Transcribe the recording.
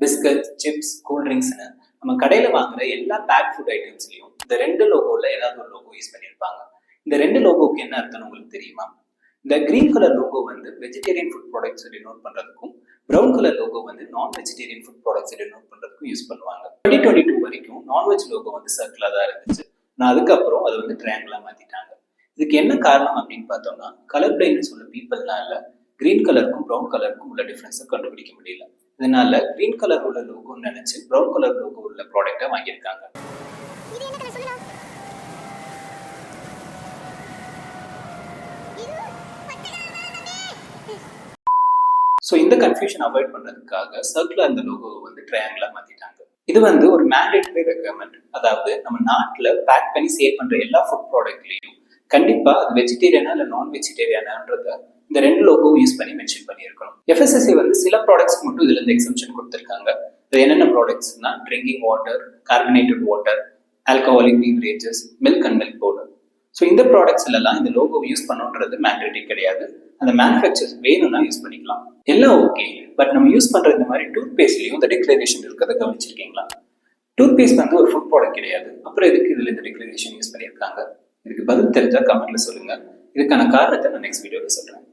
Biscuit, chips, கூல்ட்ரிங்க்ஸ்னு நம்ம கடையில் வாங்குற எல்லா பேக் ஃபுட் ஐட்டம்ஸ்லையும் இந்த ரெண்டு லோகோவில் ஏதாவது ஒரு லோகோ யூஸ் பண்ணியிருப்பாங்க. இந்த ரெண்டு லோகோக்கு என்ன அர்த்தம்னு உங்களுக்கு தெரியுமா? இந்த கிரீன் கலர் லோகோ வந்து வெஜிடேரியன் ஃபுட் ப்ராடக்ட்ஸ் நோட் பண்ணுறதுக்கும், ப்ரௌன் கலர் லோகோ வந்து நான் வெஜிடேரியன் ஃபுட் ப்ராடக்ட்ஸ் நோட் பண்ணுறதுக்கும் யூஸ் பண்ணுவாங்க. 2022 வரைக்கும் நான்வெஜ் லோகோ வந்து சர்க்கிளாக தான் இருந்துச்சு. நான் அதுக்கப்புறம் அதை வந்து ட்ரையாங்கிளாக மாற்றிட்டாங்க. இதுக்கு என்ன காரணம் அப்படின்னு பார்த்தோம்னா, கலர் பிளைண்ட்னு சொல்ல பீப்புள்னால கிரீன் கலருக்கும் ப்ரௌன் கலருக்கும் உள்ள டிஃப்ரென்ஸை கண்டுபிடிக்க முடியல. இதனால கிரீன் கலர் உள்ள லோகோன்னு நினைச்சு ப்ரௌன் கலர் லோகோ உள்ள ப்ராடக்டை வாங்கியிருக்காங்க. ஸோ இந்த கன்ஃபியூஷன் அவாய்ட் பண்ணுறதுக்காக சர்க்கிளாக இந்த லோகோவை வந்து ட்ரையாங்கிளாக மாற்றிட்டாங்க. இது வந்து ஒரு மேண்டேட்டரி ரெக்யர்மெண்ட். அதாவது நம்ம நாட்டில் பேக் பண்ணி சேல் பண்ணுற எல்லா ஃபுட் ப்ராடக்ட்லையும் கண்டிப்பாக அது வெஜிடேரியனா இல்லை நான் வெஜிடேரியனான்றத இந்த ரெண்டு லோகோவும் யூஸ் பண்ணி மென்ஷன் பண்ணியிருக்கணும். FSSAI வந்து சில ப்ராடக்ட்ஸ்க்கு மட்டும் இதுல இருந்து எக்ஸம்ஷன் கொடுத்துருக்காங்க. இது என்னென்ன ப்ராடக்ட்ஸ்னா drinking water, carbonated water, alcoholic beverages, milk and milk powder. So இந்த ப்ராடக்ட்ஸ் எல்லாம் இந்த லோகோவை யூஸ் பண்ணுன்றது மேண்டேட்டரி கிடையாது. அந்த மேனுஃபேக்சர்ஸ் வேணும்னா யூஸ் பண்ணிக்கலாம். எல்லாம் ஓகே, பட் நம்ம யூஸ் பண்ற இந்த மாதிரி டூத் பேஸ்ட்லயும் இந்த டிக்ளரேஷன் இருக்கிறத கவனிச்சிருக்கீங்களா? டூத் பேஸ்ட் வந்து ஒரு ஃபுட் ப்ராடக்ட் கிடையாது. அப்புறம் எதுக்கு இதுல இந்த டிக்ளரேஷன் யூஸ் பண்ணியிருக்காங்க? இதுக்கு பதில் தெரிஞ்சா கமெண்ட்ல சொல்லுங்க. இதுக்கான காரணத்தை நான் நெக்ஸ்ட் வீடியோவில் சொல்றேன்.